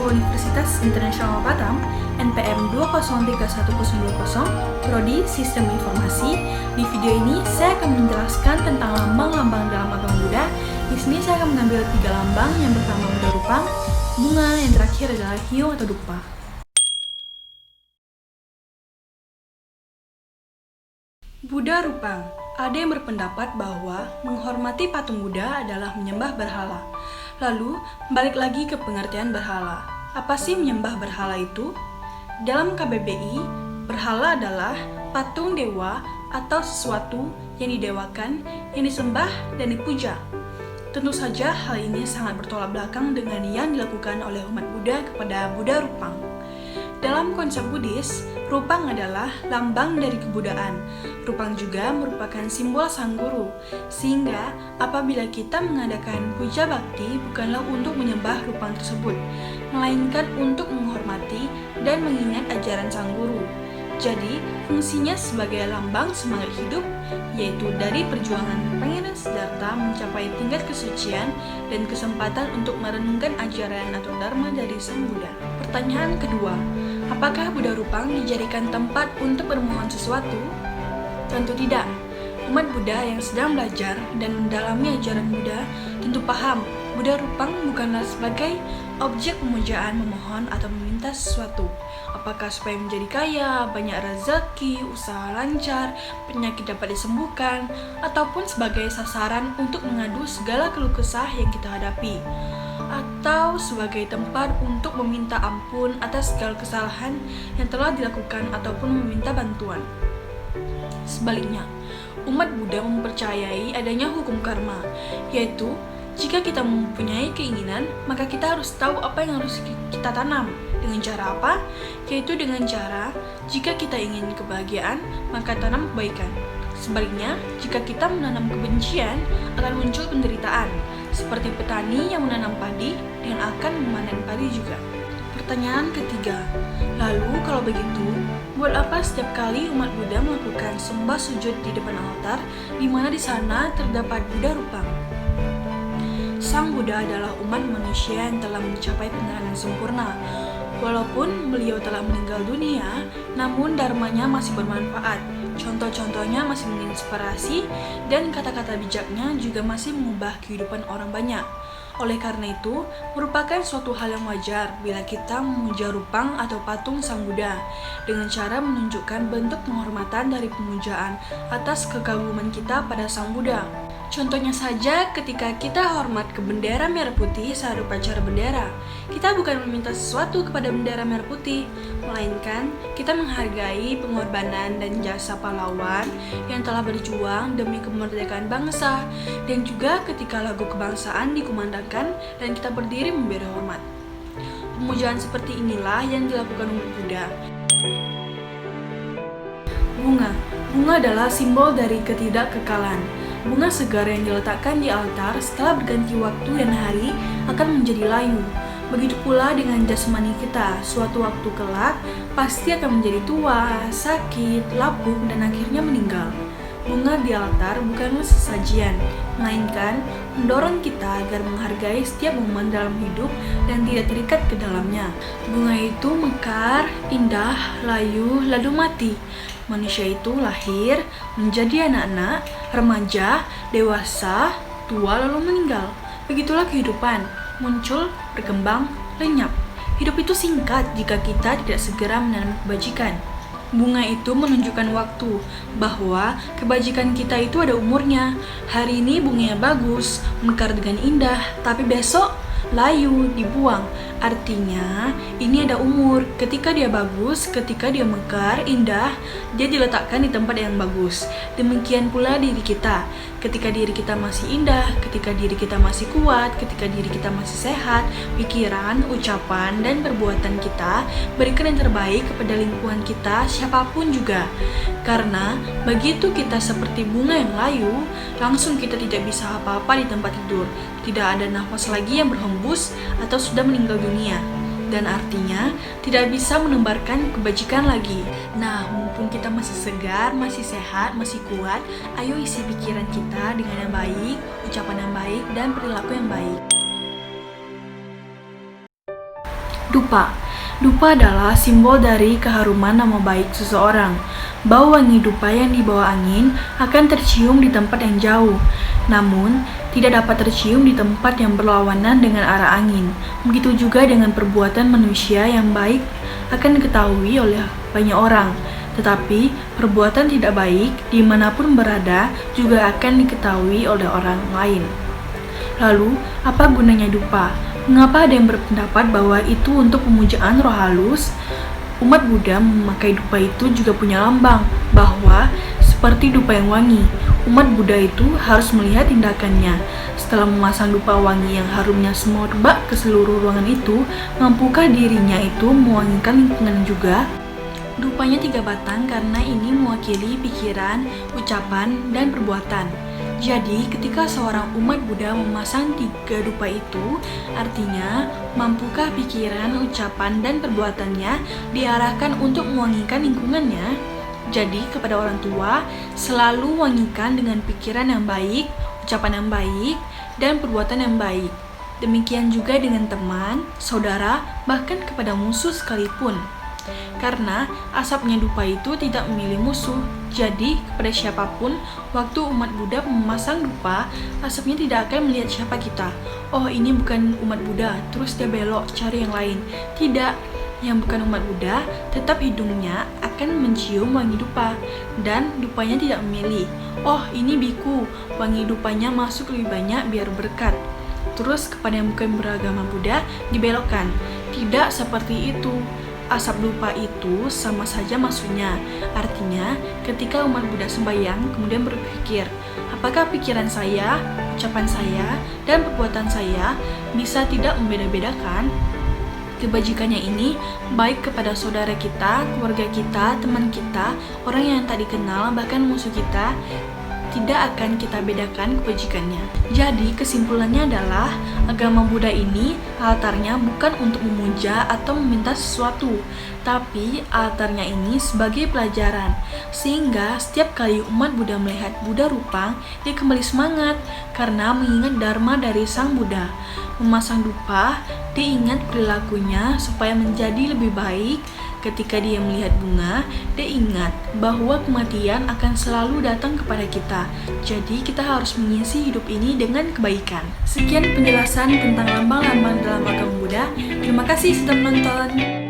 Universitas Internasional Batam, NPM 2031020, Prodi Sistem Informasi. Di video ini saya akan menjelaskan tentang lambang-lambang dalam agama Buddha. Di sini saya akan mengambil 3 lambang. Yang pertama Buddha Rupang, bunga, yang terakhir adalah hiu atau dupa. Buddha Rupang. Ada yang berpendapat bahwa menghormati patung Buddha adalah menyembah berhala. Lalu, balik lagi ke pengertian berhala. Apa sih menyembah berhala itu? Dalam KBBI, berhala adalah patung dewa atau sesuatu yang didewakan, yang disembah dan dipuja. Tentu saja hal ini sangat bertolak belakang dengan yang dilakukan oleh umat Buddha kepada Buddha Rupang. Dalam konsep Buddhis, Rupang adalah lambang dari kebudayaan. Rupang juga merupakan simbol sang guru, sehingga apabila kita mengadakan puja bakti bukanlah untuk menyembah Rupang tersebut, melainkan untuk menghormati dan mengingat ajaran sang guru. Jadi, fungsinya sebagai lambang semangat hidup, yaitu dari perjuangan Pangeran Siddhartha mencapai tingkat kesucian dan kesempatan untuk merenungkan ajaran atau dharma dari sang Buddha. Pertanyaan kedua, apakah Buddha Rupang dijadikan tempat untuk bermohon sesuatu? Tentu tidak. Umat Buddha yang sedang belajar dan mendalami ajaran Buddha tentu paham Buddha Rupang bukanlah sebagai objek pemujaan memohon atau meminta sesuatu. Apakah supaya menjadi kaya, banyak rezeki, usaha lancar, penyakit dapat disembuhkan, ataupun sebagai sasaran untuk mengadu segala keluh kesah yang kita hadapi, atau sebagai tempat untuk meminta ampun atas segala kesalahan yang telah dilakukan ataupun meminta bantuan. Sebaliknya, umat Buddha mempercayai adanya hukum karma, yaitu jika kita mempunyai keinginan, maka kita harus tahu apa yang harus kita tanam. Dengan cara apa? Yaitu dengan cara, jika kita ingin kebahagiaan, maka tanam kebaikan. Sebaliknya, jika kita menanam kebencian, akan muncul penderitaan. Seperti petani yang menanam padi dan akan memanen padi juga. Pertanyaan ketiga, lalu kalau begitu, buat apa setiap kali umat Buddha melakukan sembah sujud di depan altar, di mana di sana terdapat Buddha Rupang? Sang Buddha adalah umat manusia yang telah mencapai penerangan sempurna. Walaupun beliau telah meninggal dunia, namun dharmanya masih bermanfaat. Contoh-contohnya masih menginspirasi dan kata-kata bijaknya juga masih mengubah kehidupan orang banyak. Oleh karena itu, merupakan suatu hal yang wajar bila kita memuja Rupang atau patung Sang Buddha dengan cara menunjukkan bentuk penghormatan dari pemujaan atas kekaguman kita pada Sang Buddha. Contohnya saja ketika kita hormat ke bendera merah putih saat upacara bendera, kita bukan meminta sesuatu kepada bendera merah putih, melainkan kita menghargai pengorbanan dan jasa pahlawan yang telah berjuang demi kemerdekaan bangsa, dan juga ketika lagu kebangsaan dikumandangkan dan kita berdiri memberi hormat. Pemujaan seperti inilah yang dilakukan umat Buddha. Bunga adalah simbol dari ketidakkekalan. Bunga segar yang diletakkan di altar setelah berganti waktu dan hari akan menjadi layu. Begitu pula dengan jasmani kita, suatu waktu kelak pasti akan menjadi tua, sakit, lapuk, dan akhirnya meninggal. Bunga di altar bukanlah sesajian, melainkan mendorong kita agar menghargai setiap momen dalam hidup dan tidak terikat ke dalamnya. Bunga itu mekar, indah, layu, lalu mati. Manusia itu lahir, menjadi anak-anak, remaja, dewasa, tua, lalu meninggal. Begitulah kehidupan, muncul, berkembang, lenyap. Hidup itu singkat jika kita tidak segera menanam kebajikan. Bunga itu menunjukkan waktu, bahwa kebajikan kita itu ada umurnya. Hari ini bunganya bagus, mekar dengan indah, tapi besok layu, dibuang. Artinya, ini ada umur. Ketika dia bagus, ketika dia mekar, indah, dia diletakkan di tempat yang bagus. Demikian pula diri kita. Ketika diri kita masih indah, ketika diri kita masih kuat, ketika diri kita masih sehat, pikiran, ucapan, dan perbuatan kita berikan yang terbaik kepada lingkungan kita, siapapun juga. Karena begitu kita seperti bunga yang layu, langsung kita tidak bisa apa-apa di tempat tidur. Tidak ada nafas lagi yang berhembus atau sudah meninggal dunia. Dan artinya tidak bisa menebarkan kebajikan lagi. Nah, mumpung kita masih segar, masih sehat, masih kuat, ayo isi pikiran kita dengan yang baik, ucapan yang baik, dan perilaku yang baik. Dupa. Dupa adalah simbol dari keharuman nama baik seseorang. Bau wangi dupa yang dibawa angin akan tercium di tempat yang jauh, namun tidak dapat tercium di tempat yang berlawanan dengan arah angin. Begitu juga dengan perbuatan manusia yang baik akan diketahui oleh banyak orang, tetapi perbuatan tidak baik dimanapun berada juga akan diketahui oleh orang lain. Lalu, apa gunanya dupa? Mengapa ada yang berpendapat bahwa itu untuk pemujaan roh halus? Umat Buddha memakai dupa itu juga punya lambang, bahwa seperti dupa yang wangi, umat Buddha itu harus melihat tindakannya. Setelah memasang dupa wangi yang harumnya semerbak ke seluruh ruangan itu, mampukah dirinya itu mewangikan lingkungan juga? Dupanya 3 batang karena ini mewakili pikiran, ucapan, dan perbuatan. Jadi, ketika seorang umat Buddha memasang 3 dupa itu, artinya mampukah pikiran, ucapan, dan perbuatannya diarahkan untuk mewangikan lingkungannya? Jadi, kepada orang tua, selalu wangikan dengan pikiran yang baik, ucapan yang baik, dan perbuatan yang baik. Demikian juga dengan teman, saudara, bahkan kepada musuh sekalipun. Karena asapnya dupa itu tidak memilih musuh, jadi kepada siapapun, waktu umat Buddha memasang dupa, asapnya tidak akan melihat siapa kita. Oh, ini bukan umat Buddha, terus dia belok cari yang lain. Tidak, yang bukan umat Buddha, tetap hidungnya akan mencium wangi dupa, dan dupanya tidak memilih. Oh, ini biku, wangi dupanya masuk lebih banyak biar berkat. Terus kepada yang bukan beragama Buddha, dibelokkan. Tidak seperti itu. Asap dupa itu sama saja maksudnya. Artinya, ketika umat Buddha sembahyang kemudian berpikir, apakah pikiran saya, ucapan saya, dan perbuatan saya bisa tidak membeda-bedakan? Kebajikannya ini baik kepada saudara kita, keluarga kita, teman kita, orang yang tak dikenal, bahkan musuh kita, tidak akan kita bedakan kebajikannya. Jadi kesimpulannya adalah agama Buddha ini altarnya bukan untuk memuja atau meminta sesuatu, tapi altarnya ini sebagai pelajaran, sehingga setiap kali umat Buddha melihat Buddha Rupang, dia kembali semangat karena mengingat dharma dari Sang Buddha. Memasang dupa, diingat perilakunya supaya menjadi lebih baik. Ketika dia melihat bunga, dia ingat bahwa kematian akan selalu datang kepada kita. Jadi kita harus mengisi hidup ini dengan kebaikan. Sekian penjelasan tentang lambang-lambang dalam agama Buddha. Terima kasih sudah menonton.